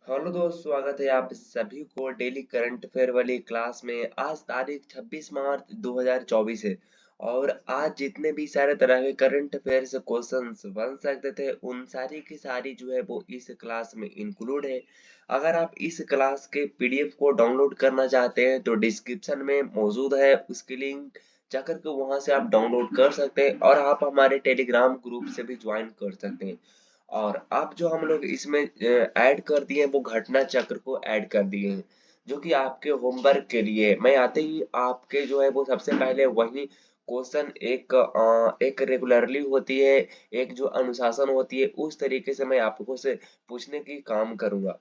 Hello दोस्त, स्वागत है आप सभी को डेली करंट अफेयर वाली क्लास में। आज तारीख 26 मार्च 2024 है और आज जितने भी सारे तरह के करंट अफेयर से क्वेश्चंस बन सकते थे उन सारी की सारी जो है वो इस क्लास में इंक्लूड है। अगर आप इस क्लास के पीडीएफ को डाउनलोड करना चाहते हैं तो डिस्क्रिप्शन में मौजूद है, उसकी लिंक जाकर के वहां से आप डाउनलोड कर सकते हैं और आप हमारे टेलीग्राम ग्रुप से भी ज्वाइन कर सकते हैं। और अब जो हम लोग इसमें ऐड कर दिए हैं वो घटना चक्र को ऐड कर दिए हैं, जो कि आपके होमवर्क के लिए मैं आते ही आपके जो है वो सबसे पहले वही क्वेश्चन एक रेगुलरली होती है, एक जो अनुशासन होती है उस तरीके से मैं आपको से पूछने की काम करूंगा।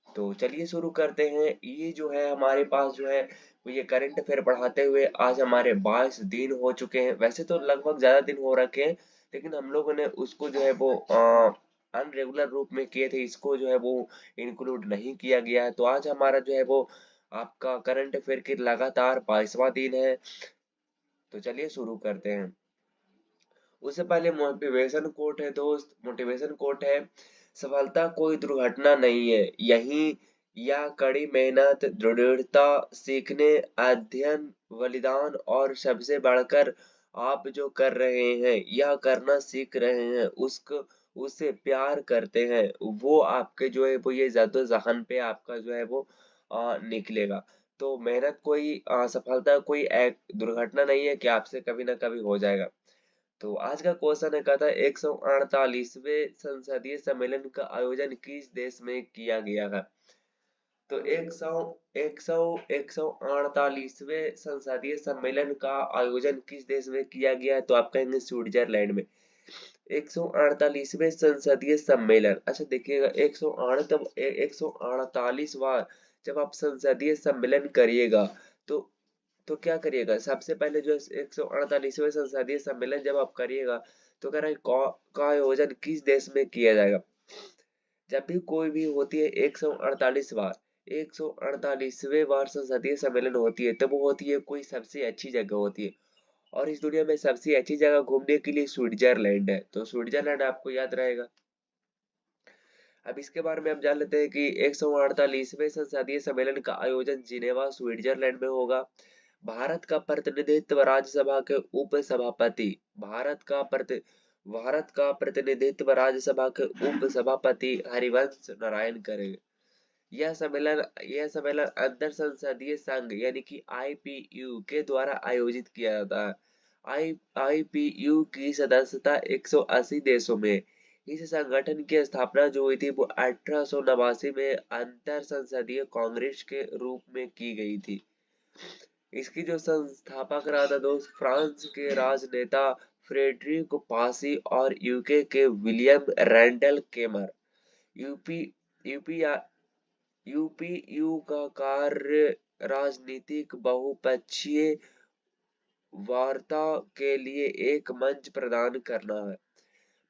तो चलिए शुरू करते हैं। ये जो है हमारे पास जो है वो ये करंट अफेयर पढ़ाते हुए आज हमारे 22 दिन हो चुके हैं। वैसे तो लगभग ज्यादा दिन हो रखे हैं, लेकिन हम लोगों ने उसको जो है वो अनरेगुलर रूप में किए थे, इसको जो है वो इंक्लूड नहीं किया गया है। तो आज हमारा जो है वो आपका करंट अफेयर की लगातार 22वां दिन है। तो चलिए शुरू करते हैं। उससे पहले मोटिवेशन कोट है दोस्त। मोटिवेशन कोट है, सफलता कोई दुर्घटना नहीं है, यही या कड़ी मेहनत, दृढ़ता, सीखने, अध्ययन, बलिदान और सबसे बढ़कर आप जो कर रहे हैं या करना सीख रहे हैं उसको उससे प्यार करते हैं, वो आपके जो है वो ये जद्दोजहद पे आपका जो है वो निकलेगा। तो मेहनत कोई सफलता कोई एक दुर्घटना नहीं है कि आपसे कभी ना कभी हो जाएगा। तो आज का क्वेश्चन है, कहता है 148वें संसदीय सम्मेलन का आयोजन किस देश में किया गया है। तो 148वें संसदीय सम्मेलन का आयोजन किस देश में किया गया है, तो आप कहेंगे स्विट्जरलैंड में। 148वें संसदीय सम्मेलन, अच्छा देखिएगा 148 बार जब आप संसदीय सम्मेलन करिएगा तो क्या करिएगा, सबसे पहले जो 148वें संसदीय सम्मेलन जब आप करिएगा तो कह रहा है का आयोजन किस देश में किया जाएगा। जब भी कोई भी होती है 148 बार, 148वें बार संसदीय सम्मेलन होती है तब वो होती है कोई सबसे अच्छी जगह होती है, और इस दुनिया में सबसे अच्छी जगह घूमने के लिए स्विट्जरलैंड है। तो स्विट्जरलैंड आपको याद रहेगा। अब इसके बारे में हम जान लेते हैं कि 148वें संसदीय सम्मेलन का आयोजन जिनेवा स्विट्जरलैंड में होगा। भारत का प्रतिनिधित्व राज्यसभा के उप सभापति भारत का प्रतिनिधित्व राज्यसभा के उप सभापति हरिवंश नारायण करेंगे। यह सम्मेलन अंतर संसदीय संघ यानी कि आईपीयू के द्वारा आयोजित किया जाता है। आईपीयू की सदस्यता 180 देशों में। इस संगठन की स्थापना जो हुई थी वो 1889 में अंतर संसदीय कांग्रेस के रूप में की गई थी। इसकी जो संस्थापक रहा था दोस्त, फ्रांस के राजनेता फ्रेडरिक पासी और यूके के William Randal Cremer. UP UP UPU का कार्य राजनीतिक बहुपक्षीय वार्ता के लिए एक मंच प्रदान करना है।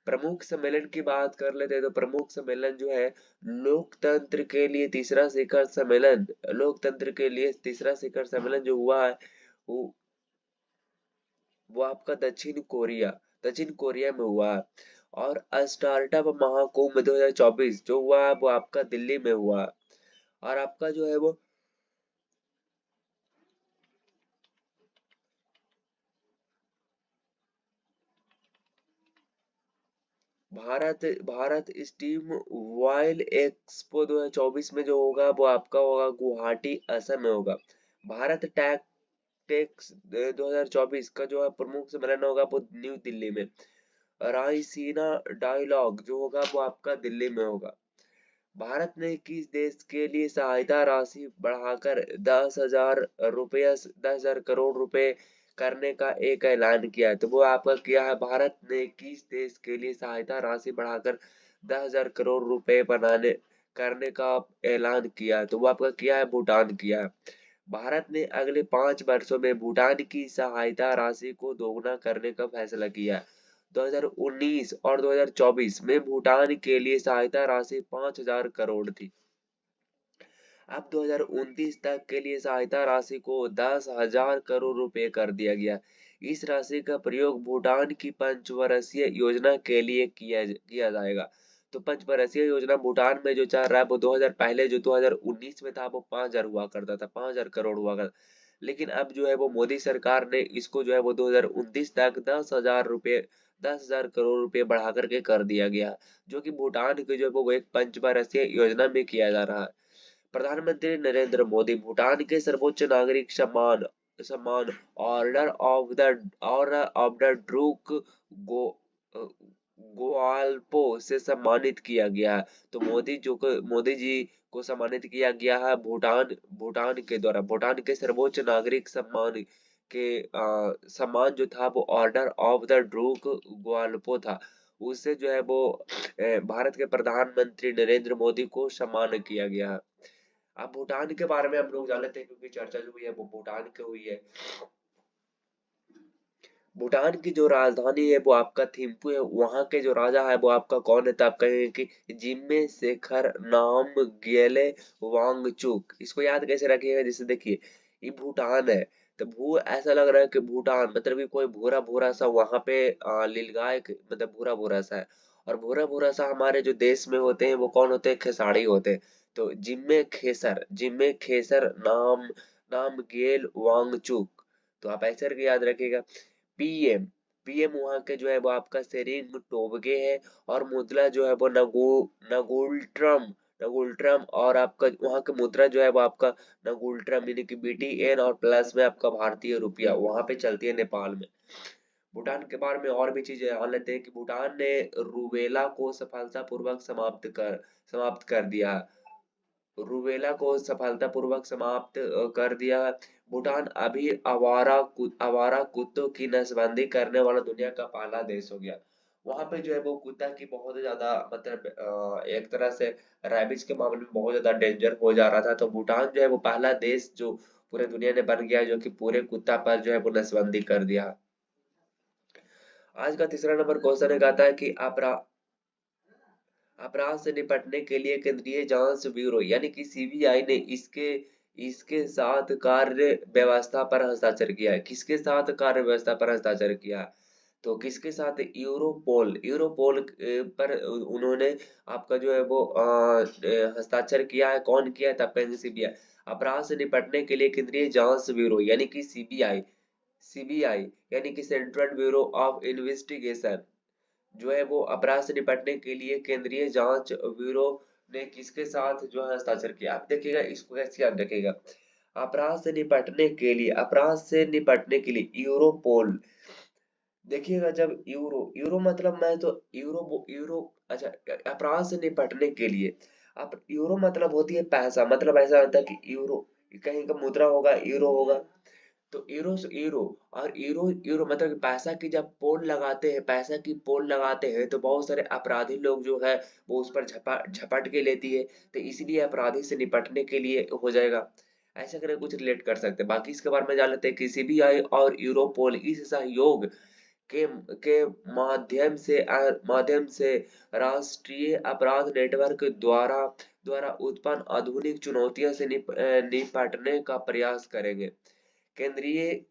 प्रमुख सम्मेलन की बात कर लेते हैं तो प्रमुख सम्मेलन जो है लोकतंत्र के लिए तीसरा शिखर सम्मेलन जो हुआ है वो आपका दक्षिण कोरिया में हुआ है। और स्टार्टअप महाकुंभ 2024 जो हुआ है वो आपका दिल्ली में हुआ है। और आपका जो है वो Bharat Bharat steam oil expo 2024 में जो होगा वो आपका होगा गुवाहाटी असम में होगा। भारत टेक्स 2024 का जो है प्रमुख सम्मेलन होगा वो न्यू दिल्ली में। रायसीना डायलॉग जो होगा वो आपका दिल्ली में होगा। भारत ने किस देश के लिए सहायता राशि बढ़ाकर 10,000 करोड़ रुपए करने का एक ऐलान किया है, तो वो आपका क्या है, भारत ने किस देश के लिए सहायता राशि बढ़ाकर 10,000 करोड़ रुपए बनाने करने का ऐलान किया है, तो वो आपका क्या है, भूटान किया है। भारत ने अगले 5 वर्षों में भूटान की सहायता राशि को दोगुना करने का फैसला किया है। 2019 और 2024 में भूटान के लिए सहायता राशि 5,000 करोड़ थी। अब 2029 तक के लिए सहायता राशि को 10,000 करोड़ रुपए कर दिया गया। इस राशि का प्रयोग भूटान की पंचवर्षीय योजना के लिए किया जाएगा। तो 5 वर्षीय योजना भूटान में जो चल रहा है वो 2000 पहले जो 2019 में था वो 5000 हुआ करता था, 5000 करोड़ हुआ करता। लेकिन अब जो है वो मोदी सरकार ने इसको जो है वो 2029 तक 10,000 करोड़ रुपए बढ़ा करके कर दिया गया, जो कि भूटान के जो है वो एक 5 वर्षीय योजना में किया जा रहा है। प्रधानमंत्री नरेंद्र मोदी भूटान के सर्वोच्च नागरिक सम्मान सम्मान ऑर्डर ऑफ द ड्रूक गो गोआल्पो से सम्मानित किया गया है। तो मोदी जी को सम्मानित किया गया है भूटान के द्वारा। भूटान के सर्वोच्च नागरिक सम्मान के सम्मान जो था वो ऑर्डर ऑफ द ड्रूक ग्वाल्पो था। उससे जो है वो भारत के प्रधानमंत्री नरेंद्र मोदी को सम्मान किया गया है। अब भूटान के बारे में हम लोग जान लेते हैं, क्योंकि चर्चा जो हुई है वो भूटान की हुई है। भूटान की जो राजधानी है वो आपका थिम्पू है। वहाँ के जो राजा है वो आपका कौन है, तो आप कहेंगे कि जिम्मे शेखर नामग्येल वांगचुक। इसको याद कैसे रखिएगा, जैसे देखिए ये भूटान है, तो भू ऐसा लग रहा है कि भूटान मतलब कि कोई भूरा भूरा सा वहां पे लीलगाय मतलब भूरा भूरा सा है। और भूरा भूरा सा हमारे जो देश में होते हैं वो कौन होते हैं, खेसाड़ी होते हैं। तो जिम्मे खेसर नामग्येल वांगचुक। तो आप ऐसे करके याद रखिएगा। पीएम पीएम वहाँ के जो है वो आपका सेरिंग टोबगे है। और मुद्रा जो है वो नगुल्ट्रम नगुल्ट्रम। और आपका वहाँ का मुद्रा जो है वो आपका नगुल्ट्रम यानी कि बीटीएन, और प्लस में आपका भारतीय रुपया वहाँ पे चलती है नेपाल में। भूटान के बारे में और भी चीजें जान लेते हैं कि भूटान ने रूबेला को सफलतापूर्वक समाप्त कर दिया। रूबेला को सफलतापूर्वक समाप्त कर दिया। भूटान अभी आवारा कुत्तों की नसबंदी करने वाला दुनिया का पहला देश हो गया। वहां पे जो है वो कुत्ता की बहुत ज्यादा मतलब एक तरह से रैबिज के मामले में बहुत ज्यादा डेंजर हो जा रहा था। तो भूटान जो है वो पहला देश जो पूरे दुनिया ने बन गया, जो कि पूरे कुत्ता पर जो है वो नसबंदी कर दिया। आज का तीसरा नंबर क्वेश्चन कहता है कि अपराध से निपटने के लिए केंद्रीय जांच ब्यूरो यानी कि सीबीआई ने इसके इसके साथ कार्य व्यवस्था पर हस्ताक्षर किया है। किसके साथ कार्य व्यवस्था पर हस्ताक्षर किया है, तो किसके साथ, यूरोपोल यूरोपोल पर उन्होंने आपका जो है वो हस्ताक्षर किया है। कौन किया है, तब कहेंगे सीबीआई। अपराध से निपटने के लिए केंद्रीय जांच ब्यूरो यानी कि सीबीआई सीबीआई यानी कि सेंट्रल ब्यूरो ऑफ इन्वेस्टिगेशन जो है वो अपराध से निपटने के लिए केंद्रीय जांच ब्यूरो ने किसके साथ जो है हस्ताक्षर किया। आप देखिएगा इसको कैसे याद रखिएगा। अपराध से निपटने के लिए यूरोपोल। देखिएगा जब यूरो यूरो मतलब मैं तो यूरो अच्छा, अपराध से निपटने के लिए आप यूरो मतलब होती है पैसा, मतलब ऐसा होता है कि यूरो कहीं का मुद्रा होगा, यूरो होगा। तो यूरो से यूरो, और यूरो यूरो मतलब कि पैसा की जब पोल लगाते हैं, पैसा की पोल लगाते हैं तो बहुत सारे अपराधी लोग जो है वो उस पर झपट के लेती है। तो इसलिए अपराधी से निपटने के लिए हो जाएगा। ऐसा करके कुछ रिलेट कर सकते हैं। बाकी इसके बारे में जान लेते हैं कि सीबीआई और यूरोपोल इस सहयोग के के माध्यम से राष्ट्रीय अपराध नेटवर्क द्वारा उत्पन्न आधुनिक चुनौतियों से निपटने का प्रयास करेंगे। केंद्रीय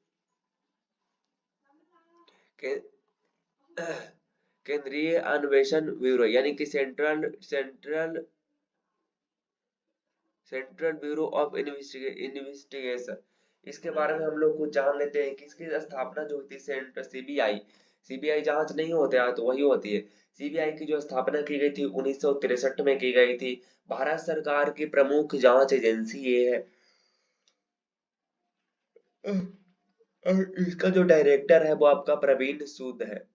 के, केंद्रीय अन्वेषण ब्यूरो यानी कि सेंट्रल ब्यूरो ऑफ इन्वेस्टिगेशन। इसके बारे में हम लोग कुछ जान लेते हैं कि इसकी स्थापना जो हुई थी, सेंट्रल सीबीआई सीबीआई जांच नहीं होते हैं तो वही होती है। सीबीआई की जो स्थापना की गई थी 1963 में की गई थी। भारत सरकार की प्रमुख जांच एजेंसी ये है। और इसका जो डायरेक्टर है वो आपका प्रवीण सूद है।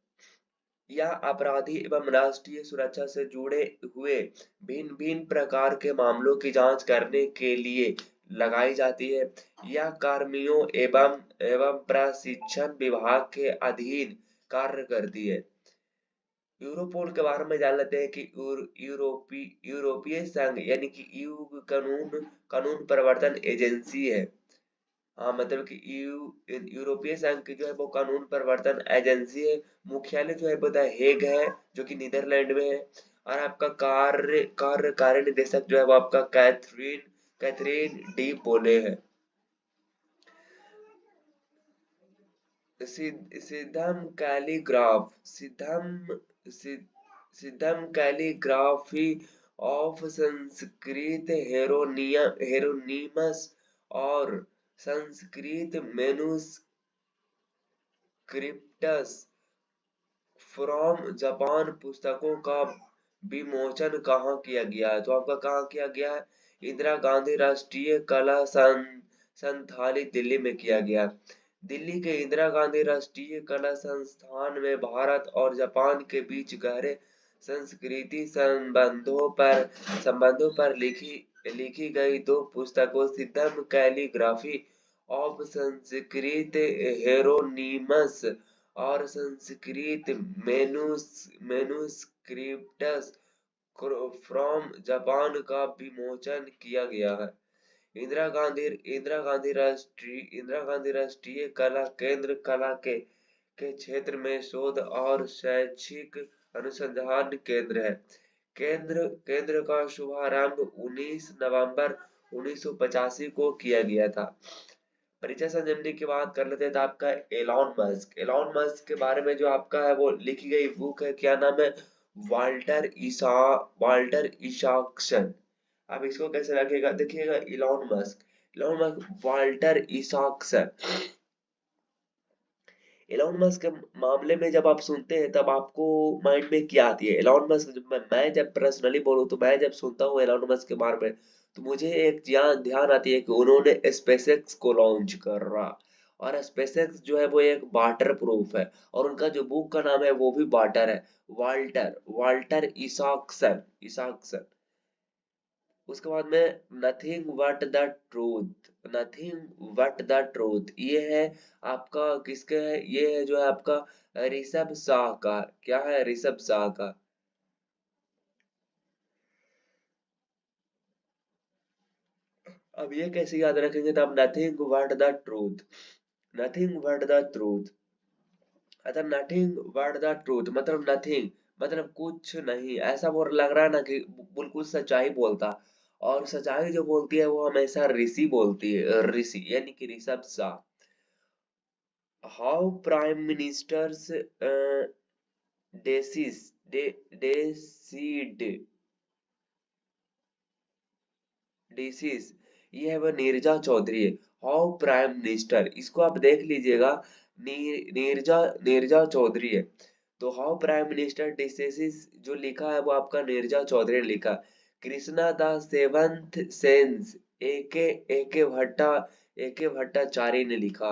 यह अपराधी एवं राष्ट्रीय सुरक्षा से जुड़े हुए भिन्न भिन्न प्रकार के मामलों की जांच करने के लिए लगाई जाती है। यह कर्मियों एवं एवं प्रशिक्षण विभाग के अधीन कार्य करती है। यूरोपोल के बारे में जान लेते हैं कि यूरोपीय संघ यानी कि यू कानून कानून प्रवर्तन एजेंसी है। हाँ मतलब कि यूरोपीय संघ की जो है वो कानून प्रवर्तन एजेंसी है। मुख्यालय जो है वो द हेग है, जो कि नीदरलैंड में है। और आपका कार्य निदेशक जो है वो आपका कैथरीन डी बोले है। सिद्धम कैलीग्राफ सिद्धम सिद्धम कैलीग्राफी ऑफ संस्कृत हेरोनीमस और संस्कृत मेनुस्क्रिप्ट्स फ्रॉम जापान पुस्तकों का विमोचन कहाँ किया गया है? तो आपका कहाँ किया गया है? इंदिरा गांधी राष्ट्रीय कला संस्थान दिल्ली में किया गया। दिल्ली के इंदिरा गांधी राष्ट्रीय कला संस्थान में भारत और जापान के बीच गहरे संस्कृति संबंधों पर लिखी लिखी गई दो पुस्तकों सिद्धम कैलीग्राफी ऑफ संस्कृत हेरोनीमस और संस्कृत मेनुस्क्रिप्ट्स फ्रॉम जापान का विमोचन किया गया है। इंदिरा गांधी राष्ट्रीय कला केंद्र कला के क्षेत्र में शोध और शैक्षिक अनुसंधान केंद्र है। केंद्र का शुभारंभ 19 नवंबर 1985 को किया गया था। परिचय संजमनी की बात कर लेते हैं तो आपका एलॉन मस्क के बारे में जो आपका है वो लिखी गई बुक है, क्या नाम है? Walter Isaacson. अब इसको कैसे रखेगा, देखिएगा, Elon Musk Walter Isaacson. Elon Musk के मामले में जब आप सुनते हैं तब आपको माइंड में क्या आती है? एलॉन मस्क, जब मैं जब पर्सनली बोलूं तो मैं जब सुनता हूँ एलॉन मस्क के बारे में तो मुझे एक ध्यान आती है कि उन्होंने स्पेसएक्स को लॉन्च कर रहा, और स्पेसएक्स जो है वो एक वाटर प्रूफ है, और उनका जो बुक का नाम है वो भी वाटर है। Walter Walter Isaacson. उसके बाद में नथिंग बट द ट्रूथ, ये है आपका, किसके है ये? है जो है आपका ऋषभ शाह का। क्या है? ऋषभ शाह का। अब ये कैसे याद रखेंगे? तो आप नथिंग बट द ट्रूथ। अच्छा, नथिंग बट द ट्रूथ मतलब नथिंग मतलब कुछ नहीं, ऐसा वो लग रहा है ना कि बिल्कुल सच्चाई बोलता, और सच्चाई जो बोलती है वो हमेशा ऋषि बोलती है, ऋषि यानी कि Rishabh Shah. How prime ministers decide decide decides, ये है वो नीरजा चौधरी है। हाउ प्राइम मिनिस्टर, इसको आप देख लीजिएगा, नीरजा चौधरी है। तो हाउ प्राइम मिनिस्टर डिसीज जो लिखा है वो आपका नीरजा चौधरी ने लिखा। कृष्णा द सेवंथ सेंस एके एके भट्टाचार्य ने लिखा।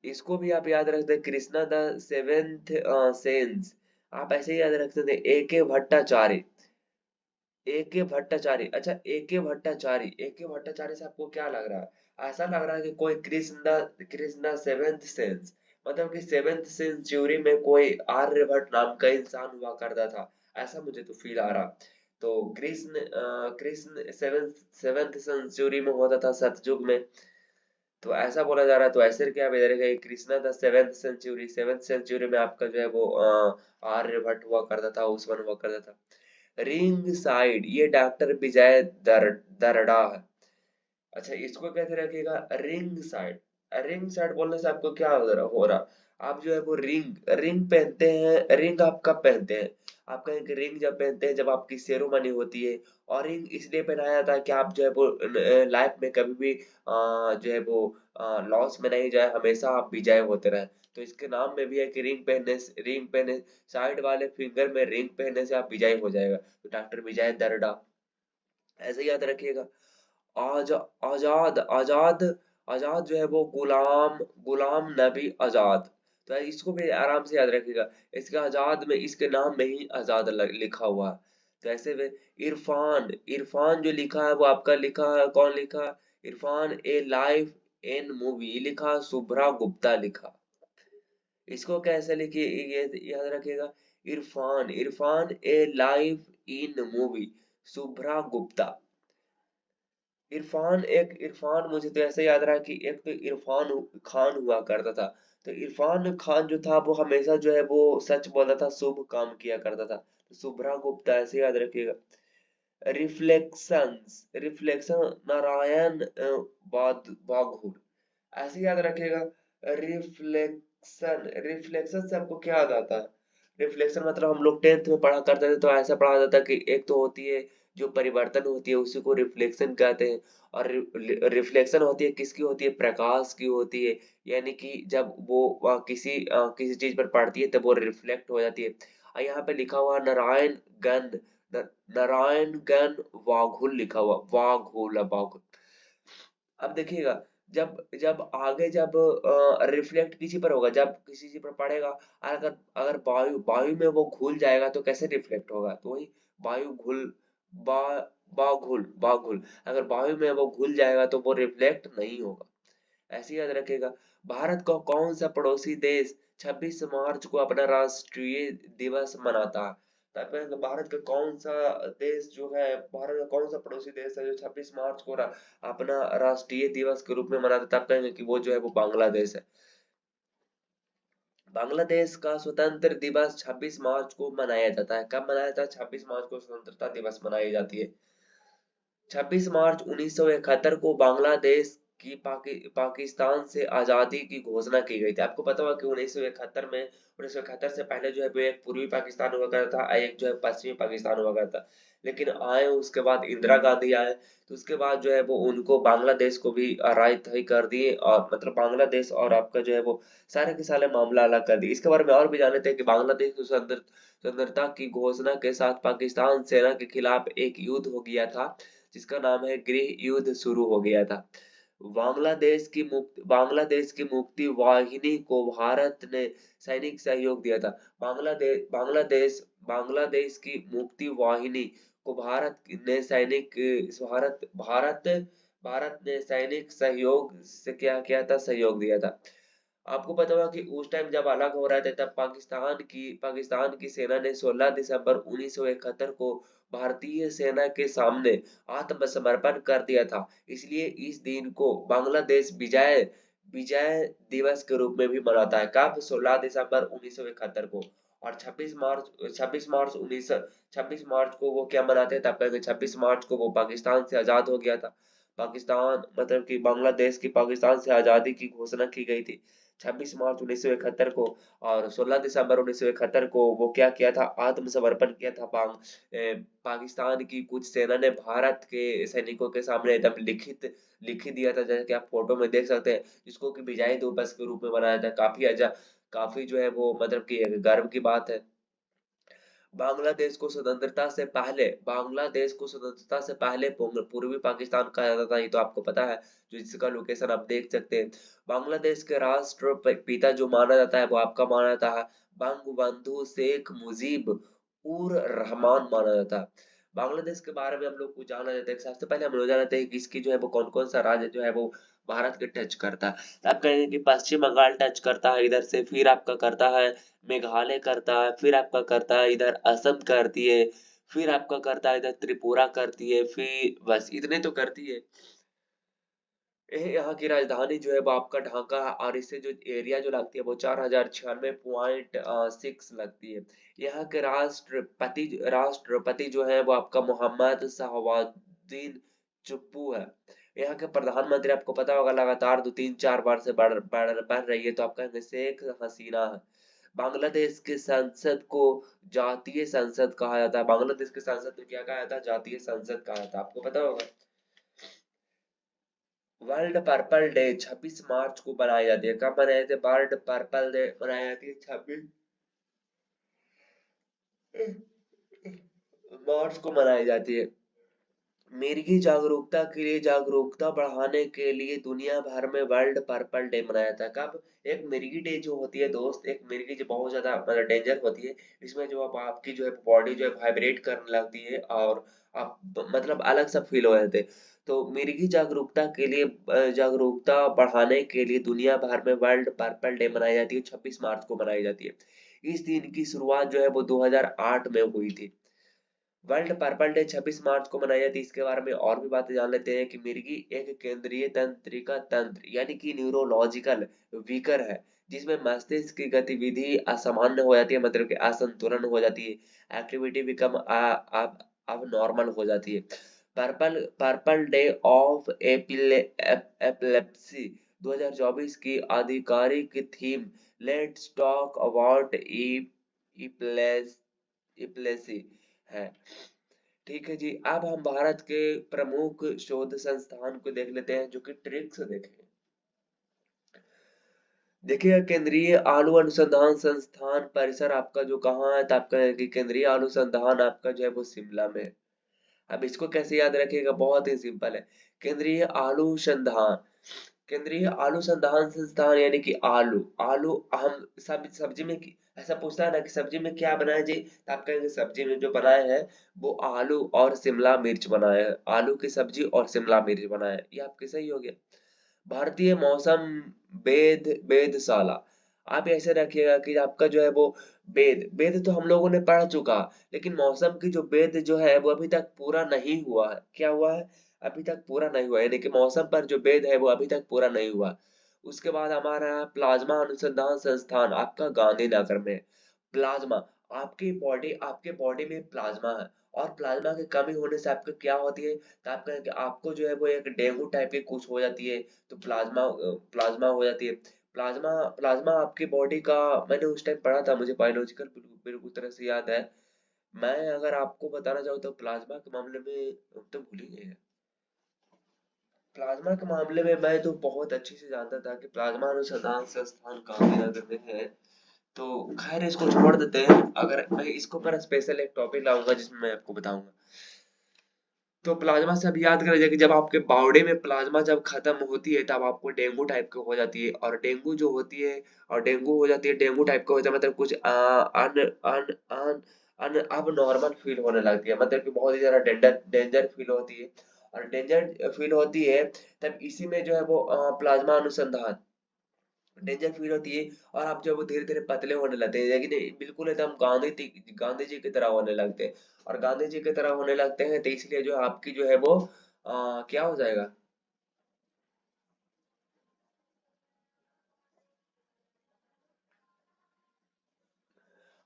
इसको भी आप याद रखते हैं, कृष्णा द सेवेंथ सेंस, आप ऐसे ही याद रखते थे, ए के भट्टाचार्य। अच्छा, ए के भट्टाचार्य से आपको क्या लग रहा है? ऐसा लग रहा है कि कोई कृष्णा सेवेंथ सेंस, मतलब कि सेवेंथ सेंचुरी में कोई आर्यभट्ट नाम का इंसान हुआ करता था, ऐसा मुझे तो फील आ रहा। तो कृष्ण सेवेंथ सेंचुरी में होता था, सतयुग में, तो ऐसा बोला जा रहा है। तो ऐसे क्या करेगा, कृष्णा द सेवेंथ सेंचुरी में आपका जो है वो आर्यभट्ट हुआ करता था, उस्मान हुआ करता था। रिंग साइड, ये डॉक्टर विजय दरडा है। अच्छा, इसको कैसे रखिएगा? रिंग साइड बोलने से आपको क्या हो रहा? आप जो है वो रिंग रिंग पहनते हैं, रिंग आप कब पहनते हैं? आपका एक रिंग जब पहनते हैं जब आपकी सेरेमनी होती है, और रिंग इसलिए पहनाया जाता है कि आप जो है वो लाइफ में कभी भी जो है वो लॉस में नहीं जाए, हमेशा आप विजय होते रहे। तो इसके नाम में भी है कि रिंग पहने साइड वाले फिंगर में रिंग पहनने से आप विजय हो जाएगा। तो डॉक्टर विजय दरडा, ऐसे याद रखिएगा। आज आजाद आजाद आजाद जो है वो गुलाम नबी आजाद। तो इसको भी आराम से याद रखिएगा, इसके आजाद में, इसके नाम में ही आजाद लिखा हुआ है। तो ऐसे में इरफान इरफान जो लिखा है वो आपका लिखा है, कौन लिखा? इरफान ए लाइफ इन मूवी लिखा, शुभ्रा गुप्ता लिखा। इसको कैसे लिखिए, ये याद रखिएगा, इरफान ए life in movie, Shubhra Gupta. Irfan मुझे तो ऐसे याद रहा कि एक तो इरफान खान हुआ करता था। तो इरफान खान जो था वो हमेशा जो है वो सच बोलता था, शुभ काम किया करता था। तो शुभ्रा गुप्ता, ऐसे याद रखिएगा। रिफ्लेक्शन नारायण बाघुर, ऐसे याद रखिएगा। रिफ्लेक्शन से आपको क्या याद आता है? रिफ्लेक्शन मतलब हम लोग 10th में पढ़ा करते थे तो ऐसा पढ़ा जाता कि एक तो होती है जो परिवर्तन होती है उसी को रिफ्लेक्शन कहते हैं। और रिफ्लेक्शन होती है किसकी होती है, प्रकाश की होती है। यानी कि जब वो किसी चीज पर पड़ती है तब वो रिफ्लेक्ट हो जाती है। और यहाँ पे लिखा हुआ नारायण गण, नारायण गण वाघुल लिखा हुआ, वाघुल वाघुल। अब देखिएगा, जब जब आगे जब रिफ्लेक्ट किसी पर होगा, जब किसी चीज पर पड़ेगा, अगर अगर वायु वायु में वो घुल जाएगा तो कैसे रिफ्लेक्ट होगा, तो वही वायु घुल, बा बाघुल बाघुल, अगर वायु में वो घुल जाएगा तो वो रिफ्लेक्ट नहीं होगा। ऐसे ही याद रखिएगा। भारत का कौन सा पड़ोसी देश 26 मार्च को अपना राष्ट्रीय दिवस मनाता है? ताकि भारत का कौन सा देश जो है, भारत का कौन सा पड़ोसी देश है जो 26 मार्च को अपना राष्ट्रीय दिवस के रूप में मनाता है? तब कहेंगे कि वो जो है वो बांग्लादेश है। बांग्लादेश का स्वतंत्र दिवस 26 मार्च को मनाया जाता है। कब मनाया जाता है? 26 मार्च को स्वतंत्रता दिवस मनाई जाती है। 26 मार्च 1971 को बांग्लादेश की पाकिस्तान से आजादी की घोषणा की गई थी। आपको पता होगा कि 1971 में, 1971 से पहले जो है वो एक पूर्वी पाकिस्तान हुआ करता था, एक जो है पश्चिमी पाकिस्तान हुआ करता था। लेकिन आए उसके बाद इंदिरा गांधी आए, तो उसके बाद जो है वो उनको बांग्लादेश को भी राइट ही कर दिए, और मतलब बांग्लादेश और आपका जो है वो सारे के सारे मामला अलग कर दिए। इसके बारे में और भी जाने थे कि बांग्लादेश की स्वतंत्रता की घोषणा के साथ पाकिस्तान सेना के खिलाफ एक युद्ध हो गया था जिसका नाम है गृह युद्ध शुरू हो गया था। बांग्लादेश की मुक्ति वाहिनी को भारत ने सैनिक सहयोग दिया था। बांग्लादेश की मुक्ति वाहिनी को भारत भारत भारत ने सैनिक सहयोग से क्या किया था, सहयोग दिया था। आपको पता होगा कि उस टाइम जब अलग हो रहे थे तब पाकिस्तान की सेना ने 16 दिसंबर 1971 को भारतीय सेना के सामने आत्मसमर्पण कर दिया था। इसलिए इस दिन को बांग्लादेश विजय विजय दिवस के रूप में भी मनाता है। कब? 16 दिसंबर 1971 को। और 26 मार्च को वो क्या मनाते हैं? तब कहेंगे 26 मार्च को वो पाकिस्तान से आजाद हो गया था। पाकिस्तान मतलब कि बांग्लादेश की पाकिस्तान से आजादी की घोषणा की गई थी 26 मार्च 1971 को। और 16 दिसंबर 1971 को वो क्या किया था, आत्मसमर्पण किया था। पाकिस्तान की कुछ सेना ने भारत के सैनिकों के सामने एकदम लिखित लिख दिया था, जैसे कि आप फोटो में देख सकते हैं, जिसको कि विजय दिवस के रूप में मनाया था। काफी जो है वो मतलब कि गर्व की बात है। बांग्लादेश को स्वतंत्रता से पहले पूर्वी पाकिस्तान कहा जाता था, ये तो आपको पता है, जो जिसका लोकेशन आप देख सकते हैं। बांग्लादेश के राष्ट्रपिता जो माना जाता है वो आपका माना जाता है बंगबंधु शेख मुजीब उर रहमान माना जाता है। बांग्लादेश के बारे में हम लोग कुछ जाना चाहते हैं, सबसे पहले हम लोग जानना चाहते हैं कि इसकी जो है वो कौन कौन सा राज्य जो है वो भारत के टच करता है। तो आप कहेंगे कि पश्चिम बंगाल टच करता है इधर से, फिर आपका करता है मेघालय करता है, फिर आपका करता है इधर असम करती है, फिर आपका करता है इधर त्रिपुरा करती है, फिर बस इतने तो करती है। ये यहाँ की राजधानी जो है वो आपका ढाका है, और इससे जो एरिया जो लगती है वो 4096.6 लगती है। यहाँ के राष्ट्रपति जो है वो आपका मोहम्मद शहवाजुद्दीन चुप्पू है। यहाँ के प्रधानमंत्री आपको पता होगा लगातार 2 3 4 बार से बढ़ रही है, तो आपका शेख हसीना है। बांग्लादेश के संसद को जातीय संसद कहा जाता है। बांग्लादेश के संसद को क्या कहा जाता है? जातीय संसद कहा जाता है, आपको पता होगा। वर्ल्ड पर्पल डे 26 मार्च को मनाई जाती है। कब मनाई जाती है? वर्ल्ड पर्पल डे मनाई जाती है 26 मार्च को मनाई जाती है। मिर्गी जागरूकता के लिए, जागरूकता बढ़ाने के लिए दुनिया भर में वर्ल्ड पर्पल डे मनाया जाता है। कब? एक मिर्गी डे जो होती है दोस्त, एक मिर्गी जो बहुत ज्यादा मतलब डेंजर होती है, इसमें जो अब आपकी जो है बॉडी जो है वाइब्रेट करने लगती है और आप मतलब अलग सा फील हो जाते हैं। तो मिर्गी जागरूकता के लिए, जागरूकता बढ़ाने के लिए दुनिया भर में वर्ल्ड पर्पल डे मनाई जाती है, 26 मार्च को मनाई जाती है। इस दिन की शुरुआत जो है वो 2008 में हुई थी। वर्ल्ड पर्पल डे 26 मार्च को मनाई जाती है। इसके बारे में और भी बातें जान लेते हैं कि मिर्गी एक केंद्रीय तंत्रिका तंत्र यानी कि न्यूरोलॉजिकल वीकर है, जिसमें मस्तिष्क की गतिविधि असामान्य हो जाती है, मतलब कि असंतुलन हो जाती है, एक्टिविटी बिकम अब नॉर्मल हो जाती है। पर्पल डे ऑफ एपिलेप्सी 2024 की आधिकारिक थीम लेट्स टॉक अबाउट इप्लेस इप्लेसी है। ठीक है जी, अब हम भारत के प्रमुख शोध संस्थान को देख लेते हैं, जो कि ट्रिक्स देखें। देखिए, केंद्रीय आलू अनुसंधान संस्थान परिसर आपका जो कहाँ है, तो आपका है कि केंद्रीय आलू संस्थान आपका जो है वो शिमला में है। अब इसको कैसे याद रखिएगा, बहुत ही सिंपल है। केंद्रीय आलू संधान, केंद्रीय आलू संधान संस्थान यानी कि आलू, आलू हम सब सब्जी में ऐसा पूछता है ना कि सब्जी में क्या बनाया जी, तो आप कहेंगे सब्जी में जो बनाया है वो आलू और शिमला मिर्च बनाया है, आलू की सब्जी और शिमला मिर्च बनाया है, ये आपके सही हो गया। भारतीय मौसम वेधशाला, आप ऐसे रखिएगा कि आपका जो है वो वेद, वेद तो हम लोगों ने पढ़ चुका, लेकिन मौसम की जो वेद जो है वो अभी तक पूरा नहीं हुआ है। क्या हुआ है? अभी तक पूरा नहीं हुआ, यानी कि मौसम पर जो वेद है वो अभी तक पूरा नहीं हुआ। उसके बाद हमारा प्लाज्मा अनुसंधान संस्थान आपका गांधीनगर में। प्लाज्मा, आपके बॉडी में प्लाज्मा है, और प्लाज्मा की कमी होने से आपको क्या होती है, तो आपको जो है वो एक डेंगू टाइप की कुछ हो जाती है, तो प्लाज्मा हो जाती है। प्लाज्मा प्लाज्मा आपकी बॉडी का, मैंने उस टाइम पढ़ा था, मुझे बायोलॉजिकल बिल्कुल बिल्कुल तरह से याद है। मैं अगर आपको बताना चाहूँ तो प्लाज्मा के मामले में तो भूल ही गए। प्लाज्मा के मामले में मैं तो बहुत अच्छे से जानता था कि प्लाज्मा अनुसंधान संस्थान गांधीनगर में है। तो खैर इसको छोड़ देते हैं, अगर मैं इसको पर स्पेशल एक टॉपिक लाऊंगा जिसमें मैं आपको बताऊंगा। तो प्लाज्मा से अब याद करा जाए कि जब आपके बॉडी में प्लाज्मा जब खत्म होती है तब आपको डेंगू टाइप की हो जाती है, और डेंगू जो होती है, और डेंगू हो जाती है, डेंगू टाइप का होता है, मतलब कुछ अन अन अन अन अब नॉर्मल फील होने लगती है, मतलब कि बहुत ही ज्यादा डेंजर डेंजर फील होती है, और डेंजर फील होती है तब इसी में जो है वो प्लाज्मा अनुसंधान डेंजर फील होती है, और आप जब धीरे धीरे पतले होने लगते हैं, लेकिन बिल्कुल एकदम गांधी जी की तरह होने लगते हैं, और गांधी जी की तरह होने लगते हैं तो इसलिए जो आपकी जो है वो क्या हो जाएगा,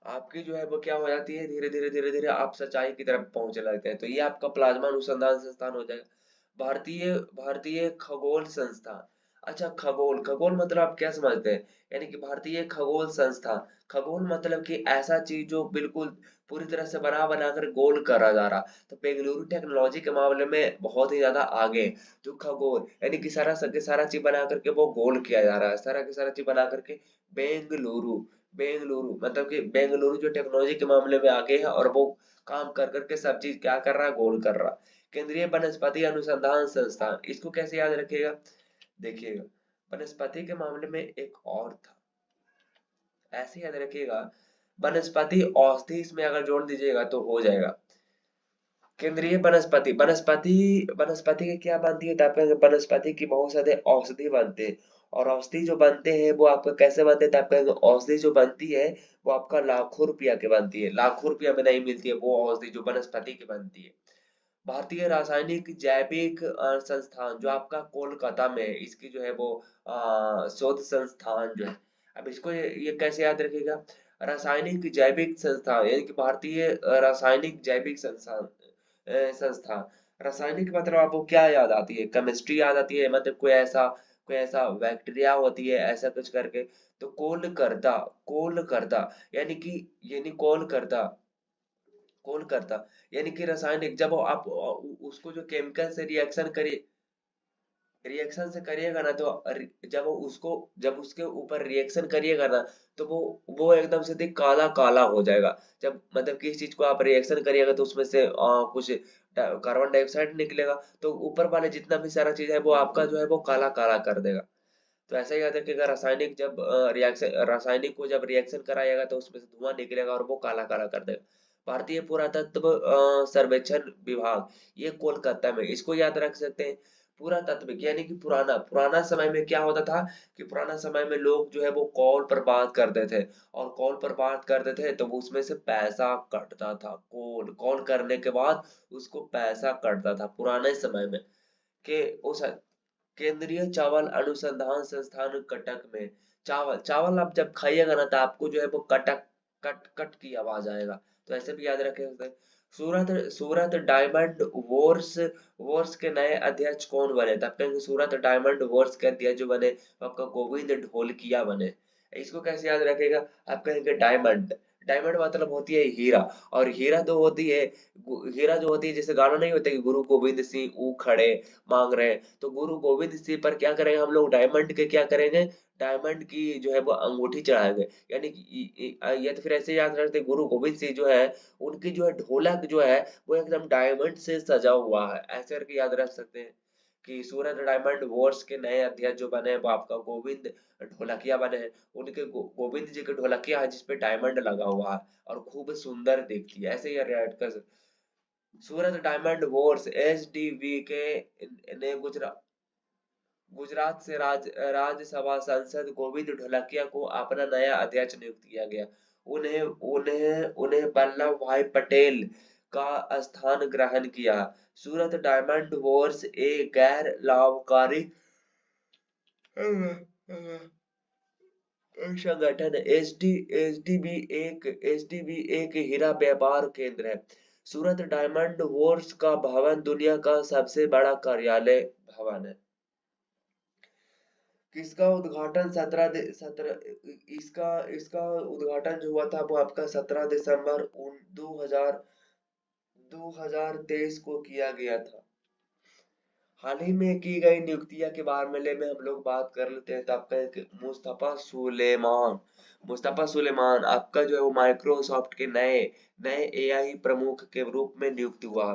आपकी जो है वो क्या हो जाती है, धीरे धीरे आप सच्चाई की तरफ पहुंचने लगते हैं, तो ये आपका प्लाज्मा अनुसंधान संस्थान हो जाएगा। भारतीय भारतीय खगोल संस्थान, अच्छा खगोल, खगोल मतलब आप क्या समझते हैं, यानी कि भारतीय खगोल संस्थान, खगोल मतलब कि ऐसा चीज जो बिल्कुल पूरी तरह से बना बनाकर गोल करा जा रहा, तो बेंगलुरु टेक्नोलॉजी के मामले में बहुत ही ज्यादा आगे है। तो खगोल यानी कि सारा चीज बना करके वो गोल किया जा रहा है, सारा की सारा चीज बना करके बेंगलुरु, बेंगलुरु मतलब कि बेंगलुरु जो टेक्नोलॉजी के मामले में आगे है, और वो काम कर करके सब चीज क्या कर रहा है, गोल कर रहा है। केंद्रीय वनस्पति अनुसंधान संस्थान, इसको कैसे याद रखिएगा, देखिएगा, वनस्पति के मामले में एक और था, ऐसे याद रखिएगा, वनस्पति औषधि इसमें अगर जोड़ दीजिएगा तो हो जाएगा। केंद्रीय वनस्पति, वनस्पति वनस्पति की क्या बनती है, तो आपका वनस्पति की बहुत सारे औषधि बनते हैं, और औषधि जो बनते हैं वो आपका कैसे बनते हैं, तो आपका औषधि जो बनती है वो आपका लाखों रुपया की बनती है, लाखों रुपया में नहीं मिलती है वो औषधि जो वनस्पति की बनती है। भारतीय रासायनिक जैविक संस्थान जो आपका कोलकाता में है, इसकी जो है वो शोध संस्थान जो है, अब इसको ये कैसे याद रखिएगा, रासायनिक जैविक संस्थान यानी कि भारतीय रासायनिक जैविक संस्थान संस्थान। रासायनिक मतलब आपको क्या याद आती है, केमिस्ट्री याद आती है, मतलब कोई ऐसा बैक्टीरिया होती है ऐसा कुछ करके, तो कोल करता यानी कि कौन करता यानी कि रासायनिक, जब आप उसको जो केमिकल से रिएक्शन से करिएगा ना, तो जब उसके ऊपर रिएक्शन करिएगा ना, तो वो एकदम से देख काला काला हो जाएगा। जब मतलब किसी चीज को आप रिएक्शन करिएगा तो उसमें से कुछ कार्बन डाइऑक्साइड निकलेगा, तो ऊपर वाले जितना भी सारा चीज है वो आपका जो है वो काला काला कर देगा। तो ऐसा ही याद रखिएगा, रासायनिक को जब रिएक्शन कराएगा तो उसमें से धुआं निकलेगा और वो काला काला कर देगा। भारतीय पुरातत्व सर्वेक्षण विभाग, ये कोलकाता में, इसको याद रख सकते हैं। पुरातत्व यानी कि पुराना पुराना समय में क्या होता था, कि पुराना समय में लोग जो है वो कॉल पर बात करते थे, और कॉल पर बात करते थे तो वो उसमें से पैसा कटता था, कॉल कॉल करने के बाद उसको पैसा कटता था पुराने समय में। के उस केंद्रीय चावल अनुसंधान संस्थान कटक में, चावल चावल आप जब खाइएगा ना तो आपको जो है वो कटक कट कट की आवाज आएगा, तो ऐसे भी याद रखे सकते हैं। Surat Surat diamond verse verse के नए अध्यक्ष कौन बने, तब कहेंगे सूरत डायमंड वोर्स के अध्यक्ष जो बने वो आपका गोविंद ढोलकिया बने। इसको कैसे याद रखेगा, आप कहेंगे डायमंड, डायमंड मतलब होती है हीरा। और हीरा जो होती है, जैसे गाना नहीं होता कि गुरु गोविंद सिंह ऊ खड़े मांग रहे हैं, तो गुरु गोविंद सिंह पर क्या करेंगे हम लोग, डायमंड के क्या करेंगे, डायमंड की जो है वो अंगूठी चढ़ाएंगे। यानी कि या तो फिर ऐसे याद रखते, गुरु गोविंद सिंह जो है उनकी जो है ढोलक जो है वो एकदम डायमंड से सजा हुआ है, ऐसे करके याद रख सकते हैं। कि सूरज डायमंड वॉर्स के नए अध्यक्ष जो बने हैं वो आपका गोविंद ढोलकिया बने हैं। उनके गोविंद जी के ढोलकिया है जिसपे डायमंड लगा हुआ है और खूब सुंदर दिखती है, ऐसे ही रेड का सूरज डायमंड वॉर्स एसडीवी के ने गुजरात से राज्यसभा सांसद गोविंद ढोलकिया को अपना नया अध्यक्ष नियुक्त किया गया। उन्हें उन्हें उन्हें वल्लभ भाई पटेल का स्थान ग्रहण किया। सूरत डायमंड वॉर्स एक गैर लाभकारी संगठन एसडीबी एक हीरा व्यापार केंद्र है। सूरत डायमंड वॉर्स का भवन दुनिया का सबसे बड़ा कार्यालय भवन है। किसका उद्घाटन 17 इसका इसका उद्घाटन जो हुआ था वो आपका 17 दिसंबर 2023 को किया गया था। हाल ही में की गई नियुक्तियां के बारे में हम लोग बात कर लेते हैं। तो आपका एक मुस्तफा सुलेमान आपका जो है वो माइक्रोसॉफ्ट के नए नए एआई प्रमुख के रूप में नियुक्त हुआ।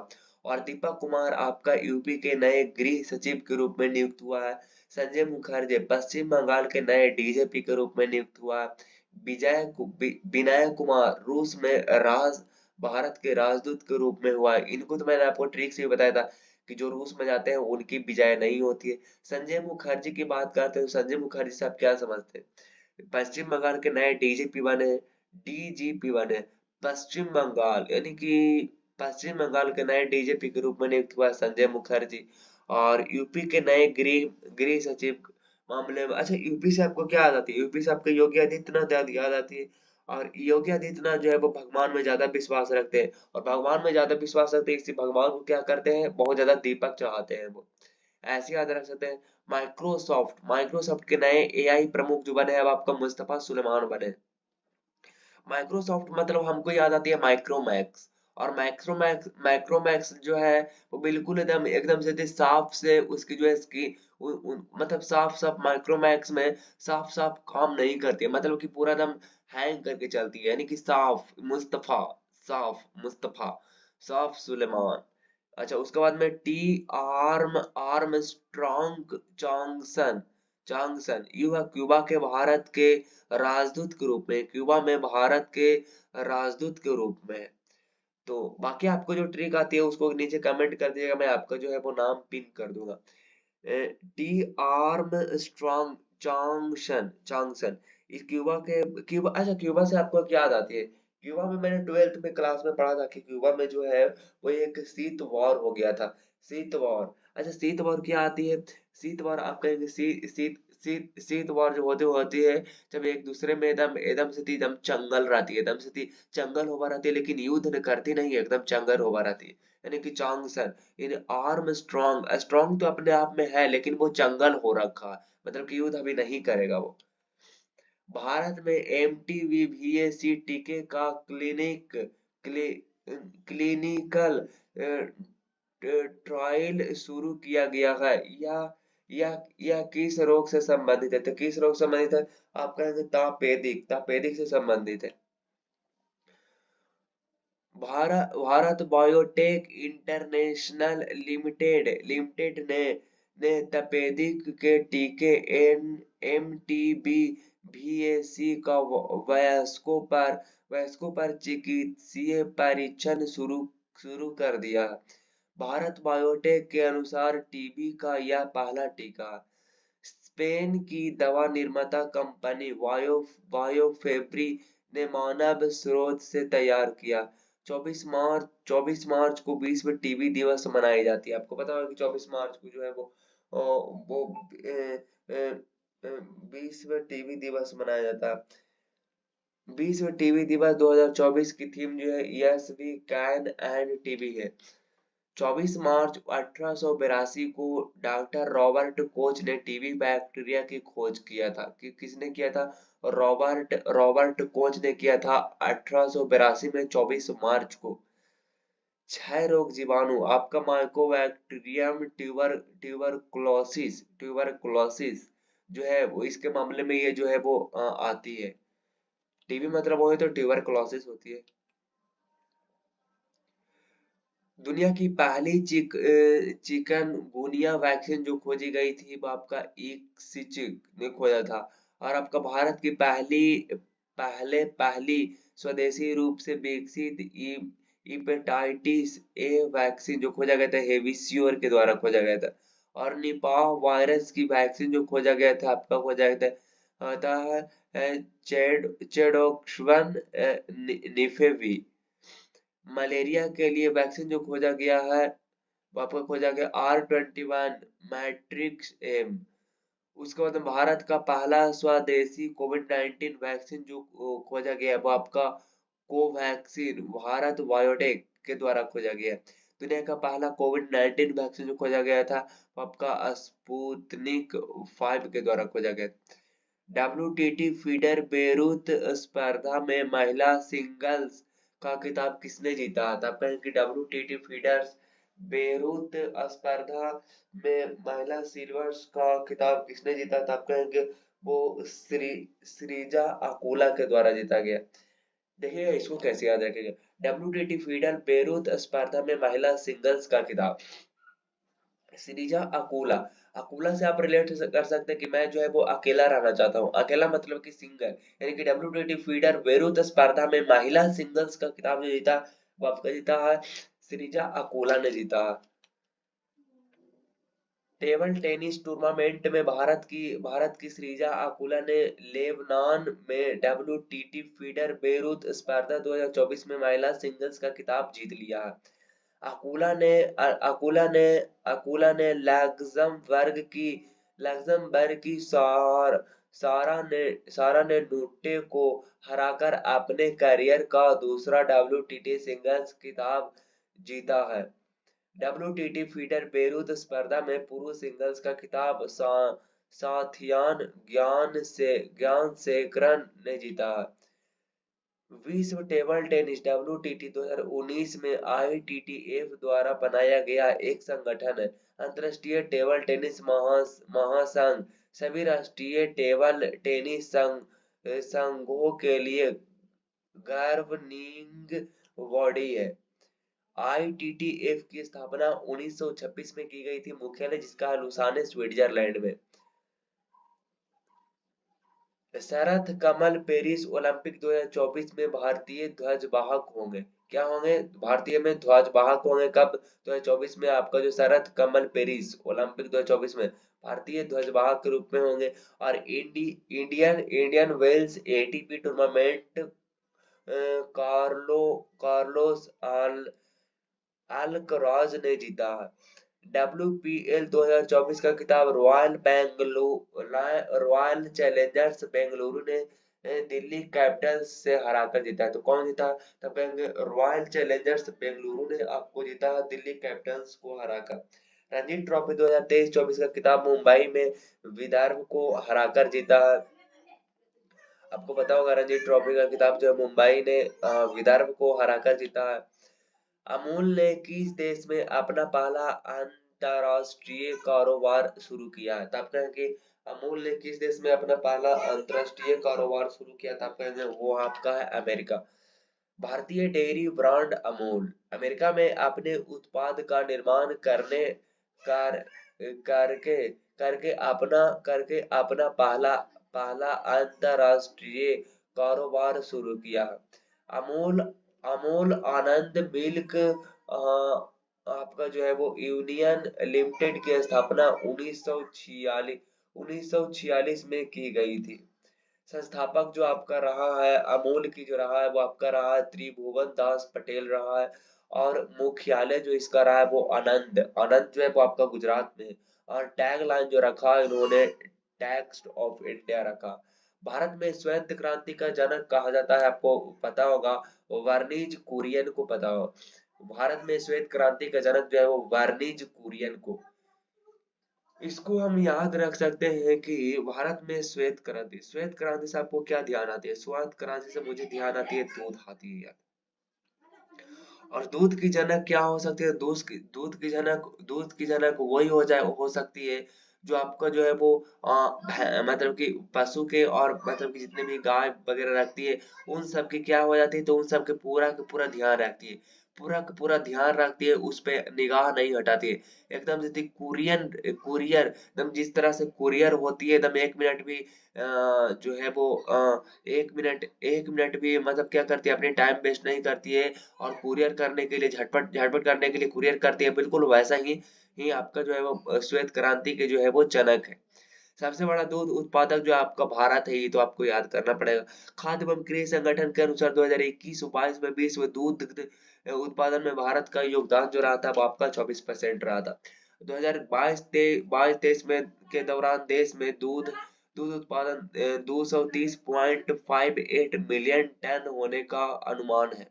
और दीपक कुमार आपका यूपी के नए गृह सचिव के रूप में नियुक्त हुआ है। संजय मुखर्जी पश्चिम बंगाल के नए डीजीपी के रूप में नियुक्त हुआ। विनय कुमार रूस में राज भारत के राजदूत के रूप में हुआ। इनको तो मैंने आपको ट्रिक से भी बताया था कि जो रूस में जाते हैं उनकी विजय नहीं होती है। संजय मुखर्जी की बात करते हैं तो संजय मुखर्जी से आप क्या समझते हैं? पश्चिम बंगाल के नए डीजीपी बने हैं, डीजीपी बने हैं। पश्चिम बंगाल यानी कि पश्चिम बंगाल के नए डीजीपी के रूप में नियुक्त हुआ संजय मुखर्जी। और यूपी के नए गृह गृह सचिव मामले में, अच्छा यूपी से आपको क्या याद आती है? यूपी से आपको योगी आदित्यनाथ याद आती है। और योगी आदित्यनाथ जो है वो भगवान में ज्यादा विश्वास रखते हैं, और भगवान में ज्यादा विश्वास रखते हैं इसलिए भगवान को क्या करते हैं, बहुत ज्यादा दीपक चढ़ाते हैं वो, ऐसे याद रख सकते हैं। माइक्रोसॉफ्ट के नए एआई प्रमुख जो बने हैं अब आपका मुस्तफा सुलेमान बने। माइक्रोसॉफ्ट मतलब हमको याद आती है माइक्रोमैक्स। और माइक्रोमैक्स जो है वो बिल्कुल एकदम एकदम से साफ से उसकी जो है इसकी मतलब साफ साफ माइक्रोमैक्स में साफ साफ काम नहीं करती है, मतलब कि पूरा एकदम हैंग करके चलती है। यानी कि साफ साफ सुलेमान। अच्छा उसके बाद में टी आर्म स्ट्रॉन्ग चांगसन युवा क्यूबा के भारत के राजदूत के रूप में, क्यूबा में भारत के राजदूत के रूप में। तो बाकी आपको जो ट्रिक आती है उसको नीचे कमेंट कर दीजिएगा, मैं आपका जो है वो नाम पिन कर दूंगा। टी आर्म स्ट्रॉन्ग चांगसन इस क्यूबा, अच्छा क्यूबा से आपको क्या याद आती है? क्यूबा में मैंने 12th में क्लास में पढ़ा था कि क्यूबा में जो है वो एक शीत वॉर हो गया था। शीत वॉर, अच्छा शीत वॉर क्या आती है? शीत वॉर आप कहेंगे शीत वॉर जो होती है जब एक दूसरे में एकदम एकदम से एकदम चंगल रहती है, एकदम से चंगल होवा रहती है, लेकिन युद्ध करती नहीं है, एकदम चंगल होवा रहती है। यानी कि चांगसन इन आर्म स्ट्रॉन्ग तो अपने आप में है लेकिन वो जंगल हो रखा है, मतलब कि युद्ध अभी नहीं करेगा वो। भारत में एमटीवीवीएसी टीके का क्लिनिकल ट्रायल शुरू किया गया है। यह किस रोग से संबंधित है? तो किस रोग से संबंधित है? आप कहेंगे तापेदिक से संबंधित है। भारत बायोटेक इंटरनेशनल लिमिटेड ने तपेदिक के टीके एमटीबी-वीएसी का वयस्कों पर चिकित्सीय परीक्षण शुरू शुरू कर दिया। भारत बायोटेक के अनुसार टीबी का यह पहला टीका स्पेन की दवा निर्माता कंपनी बायोफेब्री ने मानव स्रोत से तैयार किया। 24 मार्च को विश्व टीबी दिवस मनाई जाती है। आपको पता होगा कि 24 मार्च को जो है वो विश्व टीबी दिवस मनाया जाता है। विश्व टीबी दिवस 2024 की थीम जो है yes we can end TB है। 24 मार्च 1882 को डॉक्टर रॉबर्ट कोच ने टीबी बैक्टीरिया की खोज किया था। कि किसने किया था? रॉबर्ट रॉबर्ट कोच ने किया था 1882 में 24 मार्च को। क्षय रोग जीवाणु आपका माइकोबैक्टीरियम ट्यूबरकुलोसिस जो है वो इसके मामले में ये जो है वो आती है। टीबी मतलब वो है तो ट्यूबरकुलोसिस होती है। दुनिया की पहली चिकनगुनिया वैक्सीन जो खोजी गई थी वो आपका ईक्सिचिक ने खोजा था। और आपका भारत की पहली स्वदेशी रूप से विकसित हेपेटाइटिस ए वैक्सीन जो खोजा गया था हेविसियोर के द्वारा खोजा गया था। और निपाह वायरस की वैक्सीन जो खोजा गया था आपका खोजा गया था चेडोक्सवन निफेवी। मलेरिया के लिए वैक्सीन जो खोजा गया है वो आपका खोजा गया R21 मैट्रिक्स एम। उसके बाद भारत का पहला स्वदेशी कोविड-19 वैक्सीन जो खोजा गया वो आपका कोवैक्सीन भारत बायोटेक के द्वारा खोजा गया। दुनिया का पहला कोविड-19 वैक्सीन जो खोजा गया था वो आपका स्पुतनिक 5 के द्वारा खोजा गया। WTT फीडर बेरूत स्पर्धा में महिला सिंगल्स का खिताब किसने जीता था? आप कहेंगे WTT फीडर्स बेरूत स्पर्धा में महिला सिल्वर्स का खिताब किसने जीता था? आप कहेंगे वो श्रीजा अकोला के द्वारा जीता गया। देखिएगा इसको कैसे याद रखेगा। WTT फीडर बेरूत स्पर्धा में महिला सिंगल्स का खिताब श्रीजा अकोला। अकोला से आप रिलेट कर सकते हैं कि मैं जो है वो अकेला रहना चाहता हूँ। अकेला मतलब कि सिंगल, यानी कि WTT फीडर बेरूत स्पर्धा में महिला सिंगल्स का खिताब जो जीता वो आपका जीता है श्रीजा अकोला ने जीता। टेबल टेनिस टूर्नामेंट में भारत की श्रीजा अकुला ने लेबनान में WTT फीडर बेरूत स्पर्धा 2024 में महिला सिंगल्स का खिताब जीत लिया। अकुला ने अकुला ने अकुला ने लग्जमबर्ग की सारा ने नुट्टे को हराकर अपने करियर का दूसरा WTT सिंगल्स खिताब जीता है। WTT फीडर बेरूत स्पर्धा में पुरुष सिंगल्स का खिताब साथियान ज्ञानशेखरन ने जीता। विश्व टेबल टेनिस WTT 2019 में ITTF द्वारा बनाया गया एक संगठन है। अंतर्राष्ट्रीय टेबल टेनिस महासंघ सभी राष्ट्रीय टेबल टेनिस संघों के लिए गवर्निंग बॉडी है। ITTF की स्थापना 1926 में की गई थी। मुख्यालय जिसका है लुसाने स्विट्जरलैंड में। शरथ कमल पेरिस ओलंपिक 2024 में भारतीय ध्वजवाहक होंगे। क्या होंगे? भारतीय में ध्वजवाहक होंगे कब? 2024 में आपका जो शरथ कमल पेरिस ओलंपिक 2024 में भारतीय ध्वजवाहक के रूप में होंगे। और Indian Wells ATP tournament Carlos Alcaraz ने जीता है। WPL 2024 का खिताब रॉयल चैलेंजर्स बेंगलुरु ने दिल्ली कैपिटल्स से हराकर जीता है। तो कौन जीता? तब कहेंगे रॉयल चैलेंजर्स बेंगलुरु ने आपको जीता है दिल्ली कैपिटल्स को हराकर। रणजी ट्रॉफी 2023-24 का खिताब मुंबई में विदर्भ को हराकर जीता है। आपको पता होगा रणजी ट्रॉफी का खिताब जो है मुंबई ने विदर्भ को हराकर जीता है। अमूल ने किस देश में अपना पहला अंतरराष्ट्रीय कारोबार शुरू किया है? तो आप कहेंगे अमूल ने किस देश में अपना पहला अंतरराष्ट्रीय कारोबार शुरू किया था? आप कहेंगे वो आपका है अमेरिका। भारतीय डेयरी ब्रांड अमूल अमेरिका में अपने उत्पाद का निर्माण कर करके अपना पहला पहला अंतरराष्ट्रीय कारोबार शुरू किया। अमूल अमूल आनंद मिल्क आपका जो है वो यूनियन लिमिटेड की स्थापना 1946 में की गई थी। संस्थापक जो आपका रहा है अमूल की जो रहा है वो आपका रहा है त्रिभुवन दास पटेल रहा है। और मुख्यालय जो इसका रहा है वो आनंद जो है वो आपका गुजरात में है। और टैग लाइन जो रखा है इन्होंने टैक्स ऑफ इंडिया रखा। भारत में श्वेत क्रांति का जनक कहा जाता है, आपको पता होगा वर्निज कुरियन को पता हो। भारत में श्वेत क्रांति का जनक जो है वो वर्निज कुरियन को इसको हम याद रख सकते हैं कि भारत में श्वेत क्रांति से आपको क्या ध्यान आती है? श्वेत क्रांति से मुझे ध्यान आती है दूध आती है। और दूध की जनक क्या हो सकती है? दूध की जनक वही हो सकती है जो आपका जो है वो मतलब कि पशु के और मतलब कि जितने भी गाय वगैरह रखती है उन सब की क्या हो जाती है, तो उन सब के पूरा का पूरा ध्यान रखती है, पूरा का पूरा ध्यान रखती है, उस पे निगाह नहीं हटाती है। एकदम जैसे कुरियर एकदम जिस तरह से कुरियर होती है एकदम एक मिनट भी जो है वो एक मिनट भी मतलब क्या करती है, अपनी टाइम वेस्ट नहीं करती है और कुरियर करने के लिए झटपट झटपट करने के लिए कुरियर करती है, बिल्कुल वैसा ही आपका जो है वो श्वेत क्रांति के जो है वो जनक है। सबसे बड़ा दूध उत्पादक जो आपका भारत है, ये तो आपको याद करना पड़ेगा। खाद्य एवं कृषि संगठन के अनुसार 2021-22 में विश्व दूध उत्पादन में भारत का योगदान जो रहा था वो आपका 24% रहा था। 2022-23 में के दौरान देश में दूध दूध उत्पादन 230.58 मिलियन टन होने का अनुमान है।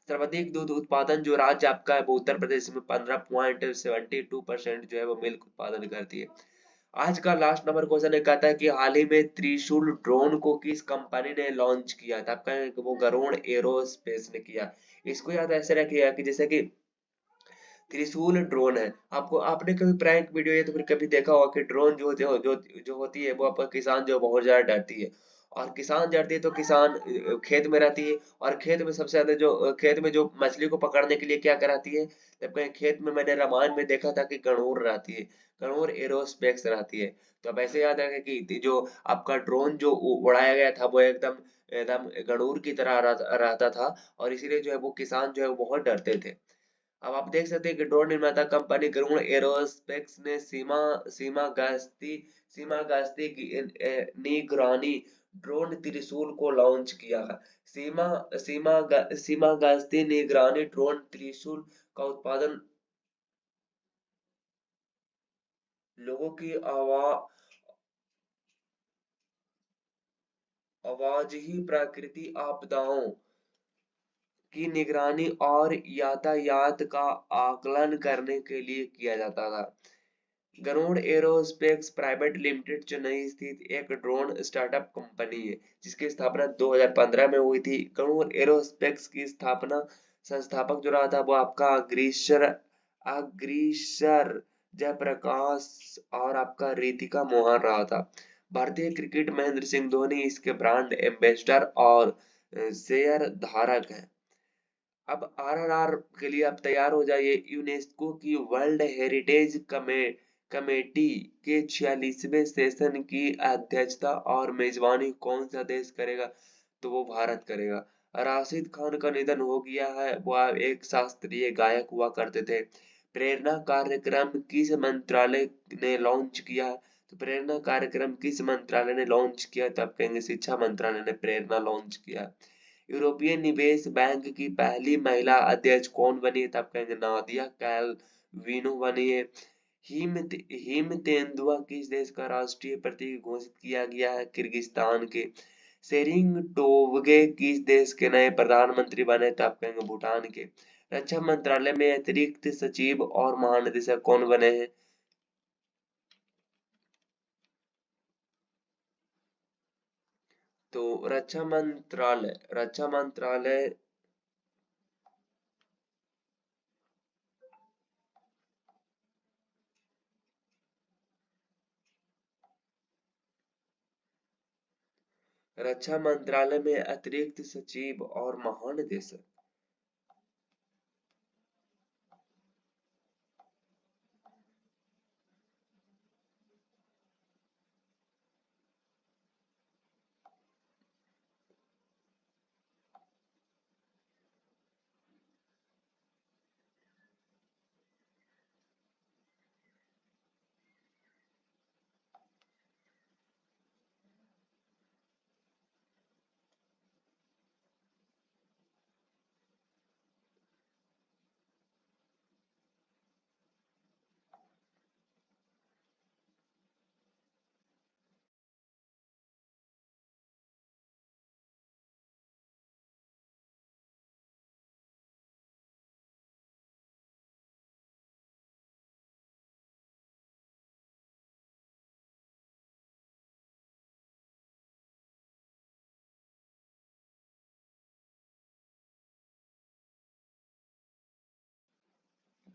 सर्वाधिक दूध उत्पादन जो राज्य आपका है वो उत्तर प्रदेश में 15.72% जो है वो मिल्क उत्पादन करती है। आज का लास्ट नंबर क्वेश्चन ये कहता है कि हाल ही में त्रिशूल ड्रोन को किस कंपनी ने लॉन्च किया था? आपका है कि वो गरुड़ एरोस्पेस ने किया। इसको याद ऐसे रखिएगा कि जैसे कि त्रिशूल ड्रोन है, आपको आपने कभी प्रैंक वीडियो या तो फिर कभी देखा होगा कि ड्रोन जो होती है वो आपका किसान जो बहुत ज्यादा डरती है, और किसान डरती है तो किसान खेत में रहती है, और खेत में सबसे ज्यादा जो खेत में जो मछली को पकड़ने के लिए क्या कराती है, जब कहीं खेत में मैंने रामायण में देखा था कि गणूर रहती है, गणूर एरोस्पेक्स रहती है। तो अब ऐसे याद रखें कि जो आपका ड्रोन जो उड़ाया गया था वो एकदम एकदम गणूर की तरह रहता था, और इसीलिए जो है वो किसान जो है वो बहुत डरते थे। अब आप देख सकते हैं कि ड्रोन निर्माता कंपनी गरुड़ एरोस्पेस ने सीमा गश्ती की निगरानी ड्रोन त्रिशूल को लॉन्च किया है। सीमा गश्ती निगरानी ड्रोन त्रिशूल का उत्पादन लोगों की आवाज ही प्राकृतिक आपदाओं की निगरानी और यातायात का आकलन करने के लिए किया जाता था। Garuda aerospace private limited Chennai स्थित एक ड्रोन स्टार्टअप कंपनी है जिसकी स्थापना 2015 में हुई थी। गरुड़ एरोस्पेस की स्थापना संस्थापक जो रहा था वो आपका अग्रीसर जयप्रकाश और आपका रितिका मोहन रहा था। भारतीय क्रिकेट महेंद्र सिंह धोनी इसके ब्रांड एम्बेसडर और शेयर धारक हैं। अब आरआरआर के लिए आप तैयार हो जाइए। यूनेस्को की वर्ल्ड हेरिटेज कमेटी के 46वें सेशन की अध्यक्षता और मेजबानी कौन सा देश करेगा? तो वो भारत करेगा। राशिद खान का निधन हो गया है, वो एक शास्त्रीय गायक हुआ करते थे। प्रेरणा कार्यक्रम किस मंत्रालय ने लॉन्च किया है? तो प्रेरणा कार्यक्रम किस मंत्रालय ने लॉन्च किया? तो आप कहेंगे शिक्षा मंत्रालय ने प्रेरणा लॉन्च किया। यूरोपीय निवेश बैंक की पहली महिला अध्यक्ष कौन बनी है? तो आप कहेंगे नादिया कैलविनो बनी है। हिम तेंदुआ किस देश का राष्ट्रीय प्रतीक घोषित किया गया है? किर्गिस्तान के। शेरिंग टोब्गे किस देश के नए प्रधानमंत्री बने? तो आप कहेंगे भूटान के। रक्षा मंत्रालय में अतिरिक्त सचिव और महानिदेशक कौन बने हैं? तो रक्षा मंत्रालय में अतिरिक्त सचिव और महानिदेशक।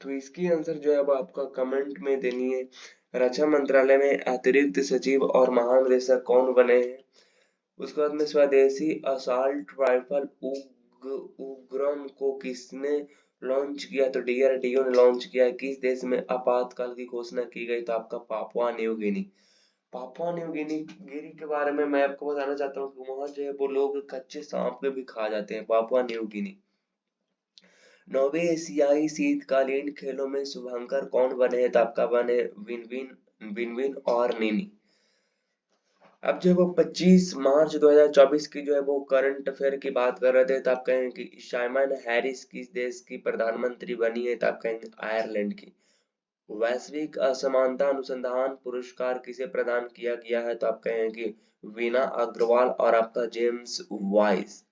तो इसकी आंसर जो है वो आपका कमेंट में देनी है। रक्षा मंत्रालय में अतिरिक्त सचिव और महानिदेशक कौन बने हैं? उसके बाद में स्वदेशी असॉल्ट राइफल उग्रम को किसने लॉन्च किया? तो डीआरडीओ ने लॉन्च किया। किस देश में आपातकाल की घोषणा की गई? तो आपका Papua New Guinea. Papua New Guinea Guinea के बारे में मैं आपको बताना चाहता हूँ कि वहां जो है वो लोग कच्चे सांप के भी खा जाते हैं। पापुआ न्यू गिनी। 9वें एशियाई शीतकालीन खेलों में शुभंकर कौन बने हैं? तो आपका बने विनविन और निनी। अब जो है वो 25 मार्च 2024 की जो है वो करंट अफेयर की बात कर रहे थे, तो आप कहेंगे कि साइमन हैरिस किस देश की प्रधानमंत्री बनी है? तो आप कहेंगे आयरलैंड की। वैश्विक असमानता अनुसंधान पुरस्कार किसे प्रदान किया गया है? तो आप कहेंगे कि वीना अग्रवाल और आपका जेम्स वाइस।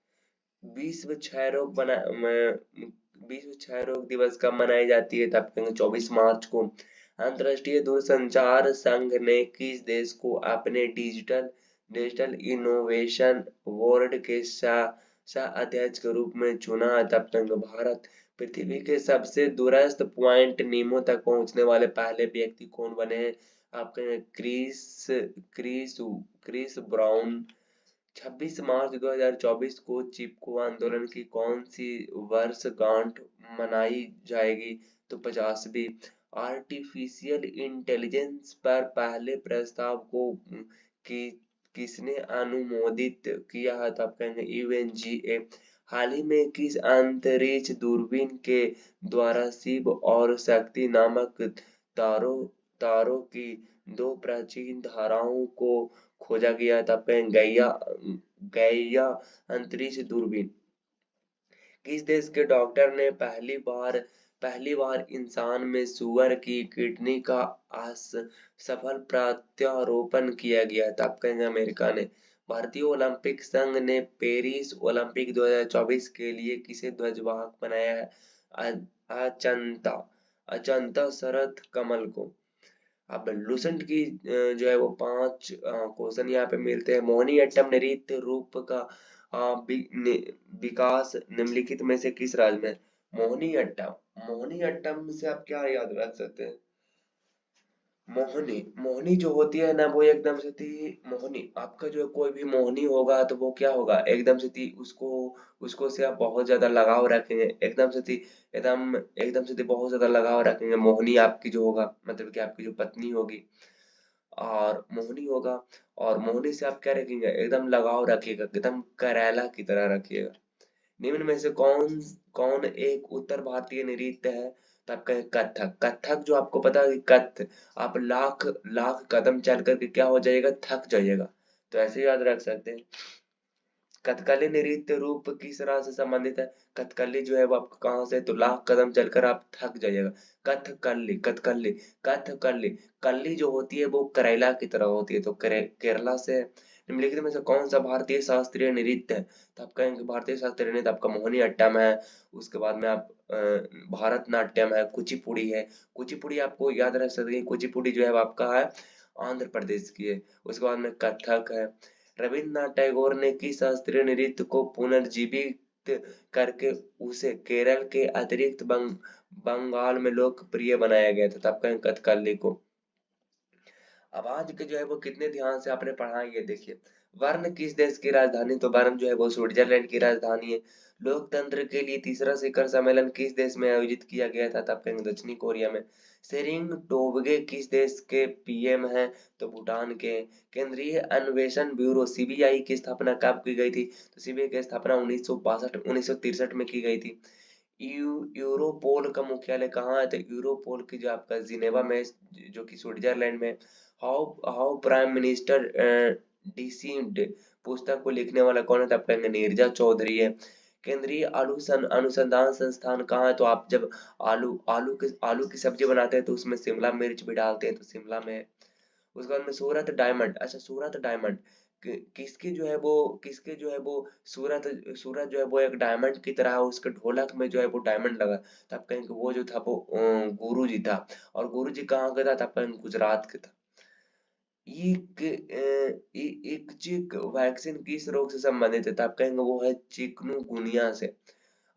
विश्व क्षय रोग विश्व क्षय रोग दिवस कब मनाई जाती है? तो आप कहेंगे 24 मार्च को। अंतर्राष्ट्रीय दूरसंचार संघ ने किस देश को अपने डिजिटल डिजिटल इनोवेशन बोर्ड के सह अध्यक्ष के रूप में चुना? तब तक भारत। पृथ्वी के सबसे दूरस्थ पॉइंट नीमो तक पहुंचने वाले पहले व्यक्ति कौन बने हैं? आप कहेंगे क्रिस क्रिस ब्राउन। 26 मार्च 2024 को चिपको आंदोलन की कौन सी वर्षगांठ मनाई जाएगी? तो 50वीं। आर्टिफिशियल इंटेलिजेंस पर पहले प्रस्ताव को कि किसने अनुमोदित किया है? तो आप कहेंगे यूएनजीए। हाल ही में किस अंतरिक्ष दूरबीन के द्वारा शिव और शक्ति नामक तारों तारों की दो प्राचीन धाराओं को खोजा गया? था गैया गैया अंतरिक्ष दूरबीन। किस देश के डॉक्टर ने पहली बार इंसान में सुअर की किडनी का सफल प्रत्यारोपण किया गया था? आप कहेंगे अमेरिका ने। भारतीय ओलंपिक संघ ने पेरिस ओलंपिक 2024 के लिए किसे ध्वजवाहक बनाया है? अचंता अचंता शरथ कमल को। अब लूसेंट की जो है वो 5 क्वेश्चन यहाँ पे मिलते हैं। मोहिनीअट्टम नृत्य रूप का विकास निम्नलिखित में से किस राज्य में? मोहिनीअट्टम से आप क्या याद रख सकते हैं? मोहिनी मोहिनी जो होती है ना वो एकदम से थी। मोहिनी आपका जो कोई भी मोहिनी होगा तो वो क्या होगा? एकदम से थी उसको उसको से आप बहुत ज्यादा लगाव रखेंगे। एकदम से थी एकदम से थी बहुत ज्यादा लगाव रखेंगे। मोहिनी आपकी जो होगा मतलब कि आपकी जो पत्नी होगी और मोहिनी होगा। और मोहिनी से आप क्या रखेंगे? एकदम लगाव रखिएगा, एकदम करेला की तरह रखिएगा। निम्न में से कौन कौन एक उत्तर भारतीय नृत्य है? तो आप कहें कथक। कथक जो आपको पता है कि आप लाख लाख कदम चल करके क्या हो जाइएगा? थक जाइएगा। तो ऐसे याद रख सकते हैं। कथकली नृत्य रूप किस राज्य से संबंधित है? कथकली जो है वो आपका कहाँ से? तो लाख कदम चलकर आप थक जाइएगा। कथकली कथकली कथकली। कली जो होती है वो करेला की तरह होती है, तो केरला से। निम्नलिखित में से कौन सा भारतीय शास्त्रीय नृत्य है? तो आप कहेंगे भारतीय शास्त्रीय नृत्य आपका मोहिनीअट्टम है। उसके बाद में आप भारतनाट्यम है, कुचिपुड़ी है। कुचिपुड़ी आपको याद रख सकते हैं। कुचिपुड़ी जो है वो आपका है आंध्र प्रदेश की है। उसके बाद में कथक है। रविन्द्रनाथ टैगोर ने किस शास्त्रीय नृत्य को पुनर्जीवित करके उसे केरल के अतिरिक्त बंगाल में लोकप्रिय बनाया गया था? तब कहें कथकली को। आवाज के जो है वो कितने ध्यान से आपने पढ़ा है ये देखिए। वर्ण किस देश की राजधानी? तो वर्ण जो है वो स्विट्जरलैंड की राजधानी है। लोकतंत्र के लिए तीसरा शिखर सम्मेलन किस देश में आयोजित किया गया था? तब कहेंगे दक्षिणी कोरिया में। सेरिंग टोब्गे किस देश के पीएम हैं? तो भूटान के। केंद्रीय अन्वेषण ब्यूरो सीबीआई की स्थापना कब की गई थी? तो सीबीआई की स्थापना 1963 में की गई थी। यूरोपोल का मुख्यालय कहाँ है? तो यूरोपोल की जो आपका जिनेवा में जो कि स्विट्जरलैंड में। How how prime minister decide पुस्तक को लिखने वाला कौन है? तो आप कहेंगे नीरजा चौधरी है। केंद्रीय अनुसंधान संस्थान कहाँ है? तो आप जब आलू की सब्जी बनाते हैं तो उसमें शिमला मिर्च भी डालते हैं, तो शिमला में है। उसके बाद में सूरत डायमंड। अच्छा सूरत डायमंड किसके जो है वो सूरत सूरत जो है वो एक डायमंड की तरह है। उसके ढोलक में जो है वो डायमंड लगा। तो आप कहेंगे वो जो था वो गुरु जी था। और गुरु जी कहाँ का था? तो आप कहेंगे गुजरात के था। इक्चिक वैक्सीन किस रोग से संबंधित है? तो आप कहेंगे वो है चिकनगुनिया से।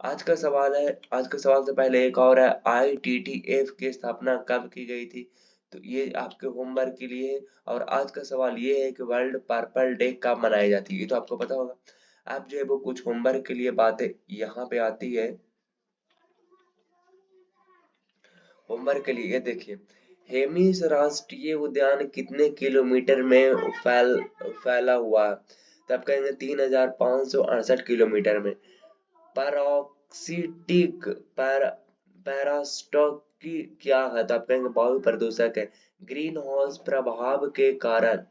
आज का सवाल से पहले एक और है, आईटीटीएफ की स्थापना कब की गई थी? तो ये आपके होमवर्क के लिए है। और आज का सवाल ये है कि वर्ल्ड पर्पल डे कब मनाई जाती है? ये तो आपको पता होगा। अब जो है वो कुछ होमवर्क के लिए बातें यहाँ पे आती है। होमवर्क के लिए ये देखिए, हेमिस राष्ट्रीय उद्यान कितने किलोमीटर में फैला हुआ है? तो आप कहेंगे 3568 किलोमीटर में। पैराक्सीटिक पैरा पैरास्टॉकी क्या है? तो आप कहेंगे वायु प्रदूषक है। ग्रीन हाउस प्रभाव के कारण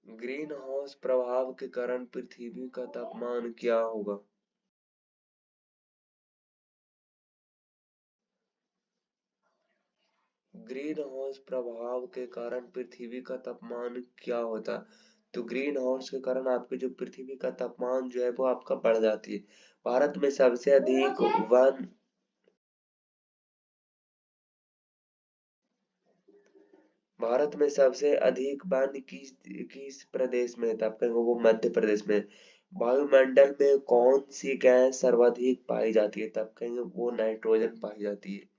ग्रीन हाउस प्रभाव के कारण पृथ्वी का तापमान क्या होगा? ग्रीन हाउस प्रभाव के कारण पृथ्वी का तापमान क्या होता? तो ग्रीन हाउस के कारण आपके जो पृथ्वी का तापमान जो है वो आपका बढ़ जाती है। भारत में सबसे अधिक वन भारत में सबसे अधिक वन किस प्रदेश में है? तो आप कहेंगे वो मध्य प्रदेश में है। वायुमंडल में कौन सी गैस सर्वाधिक पाई जाती है? तब कहेंगे वो नाइट्रोजन पाई जाती है।